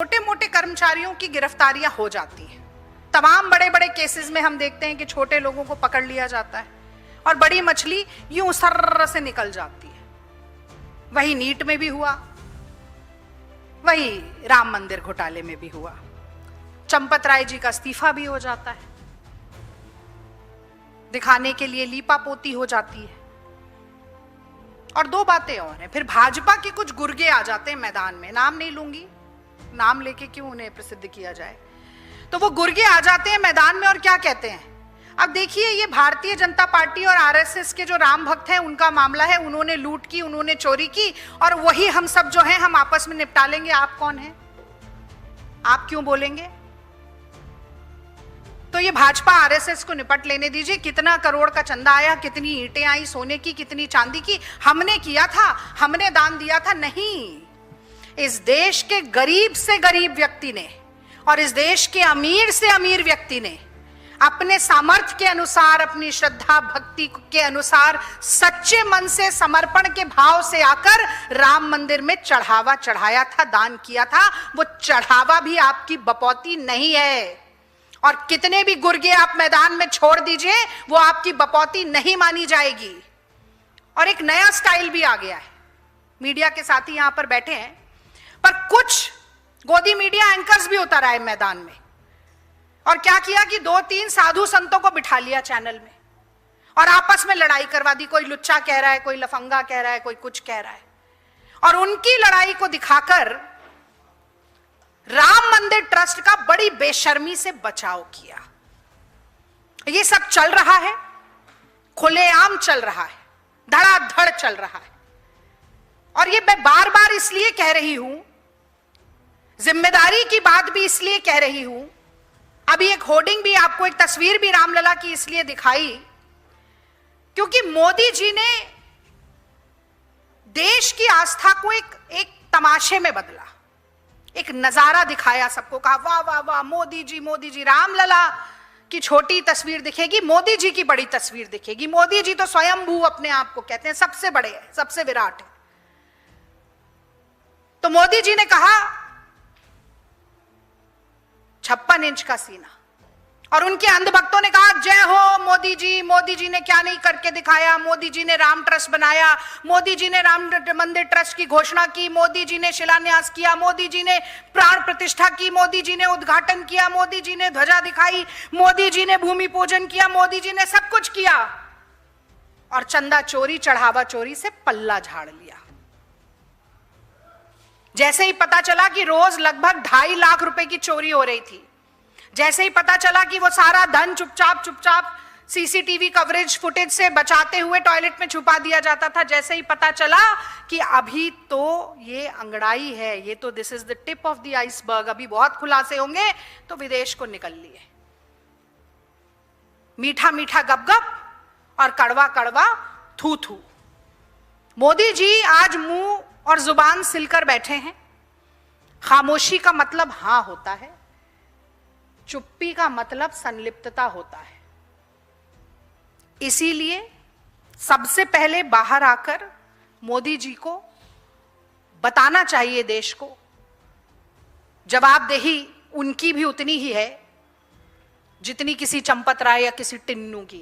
छोटे मोटे कर्मचारियों की गिरफ्तारियां हो जाती हैं। तमाम बड़े बड़े केसेस में हम देखते हैं कि छोटे लोगों को पकड़ लिया जाता है और बड़ी मछली यूं सर्र से निकल जाती है। वही नीट में भी हुआ, वही राम मंदिर घोटाले में भी हुआ। चंपत राय जी का इस्तीफा भी हो जाता है, दिखाने के लिए लीपापोती हो जाती है। और दो बातें और हैं, फिर भाजपा के कुछ गुर्गे आ जाते हैं मैदान में, नाम नहीं लूंगी, नाम लेके क्यों उन्हें प्रसिद्ध किया जाए। तो वो गुर्गे आ जाते हैं मैदान में और क्या कहते हैं, अब देखिए ये भारतीय जनता पार्टी और आरएसएस के जो राम भक्त हैं उनका मामला है, उन्होंने लूट की, उन्होंने चोरी की और वही हम सब जो हैं हम आपस में निपटा लेंगे। आप कौन हैं, आप क्यों बोलेंगे। तो ये भाजपा आरएसएस को निपट लेने दीजिए। कितना करोड़ का चंदा आया, कितनी ईंटें आई सोने की, कितनी चांदी की, हमने किया था, हमने दान दिया था, नहीं। इस देश के गरीब से गरीब व्यक्ति ने और इस देश के अमीर से अमीर व्यक्ति ने अपने सामर्थ्य के अनुसार, अपनी श्रद्धा भक्ति के अनुसार, सच्चे मन से, समर्पण के भाव से आकर राम मंदिर में चढ़ावा चढ़ाया था, दान किया था। वो चढ़ावा भी आपकी बपौती नहीं है। और कितने भी गुर्गे आप मैदान में छोड़ दीजिए, वो आपकी बपौती नहीं मानी जाएगी। और एक नया स्टाइल भी आ गया है, मीडिया के साथी यहां पर बैठे हैं, पर कुछ गोदी मीडिया एंकर्स भी उतर आए मैदान में और क्या किया कि 2-3 साधु संतों को बिठा लिया चैनल में और आपस में लड़ाई करवा दी। कोई लुच्चा कह रहा है, कोई लफंगा कह रहा है, कोई कुछ कह रहा है, और उनकी लड़ाई को दिखाकर राम मंदिर ट्रस्ट का बड़ी बेशर्मी से बचाव किया। ये सब चल रहा है, खुलेआम चल रहा है, धड़ाधड़ चल रहा है। और ये मैं बार बार इसलिए कह रही हूं, जिम्मेदारी की बात भी इसलिए कह रही हूं। अभी एक होर्डिंग भी, आपको एक तस्वीर भी रामलला की इसलिए दिखाई क्योंकि मोदी जी ने देश की आस्था को एक तमाशे में बदला, एक नजारा दिखाया, सबको कहा वाह वाह वाह मोदी जी। रामलला की छोटी तस्वीर दिखेगी, मोदी जी की बड़ी तस्वीर दिखेगी। मोदी जी तो स्वयंभू अपने आप को कहते हैं, सबसे बड़े हैं, सबसे विराट है। तो मोदी जी ने कहा 56 इंच का सीना, और उनके अंधभक्तों ने कहा जय हो मोदी जी ने क्या नहीं करके दिखाया, मोदी जी ने राम ट्रस्ट बनाया, मोदी जी ने राम मंदिर ट्रस्ट की घोषणा की, मोदी जी ने शिलान्यास किया, मोदी जी ने प्राण प्रतिष्ठा की, मोदी जी ने उद्घाटन किया, मोदी जी ने ध्वजा दिखाई, मोदी जी ने भूमि पूजन किया, मोदी जी ने सब कुछ किया, और चंदा चोरी, चढ़ावा चोरी से पल्ला झाड़ लिया। जैसे ही पता चला कि रोज लगभग 2.5 लाख रुपए की चोरी हो रही थी, जैसे ही पता चला कि वो सारा धन चुपचाप सीसीटीवी कवरेज फुटेज से बचाते हुए टॉयलेट में छुपा दिया जाता था, जैसे ही पता चला कि अभी तो ये अंगड़ाई है, ये तो this is the tip of the iceberg, अभी बहुत खुलासे होंगे, तो विदेश को निकल लिए। मीठा मीठा गपगप और कड़वा कड़वा थू थू। मोदी जी आज मुंह और जुबान सिलकर बैठे हैं। खामोशी का मतलब हां होता है, चुप्पी का मतलब संलिप्तता होता है। इसीलिए सबसे पहले बाहर आकर मोदी जी को बताना चाहिए देश को, जवाबदेही उनकी भी उतनी ही है जितनी किसी चंपत राय या किसी टिन्नू की।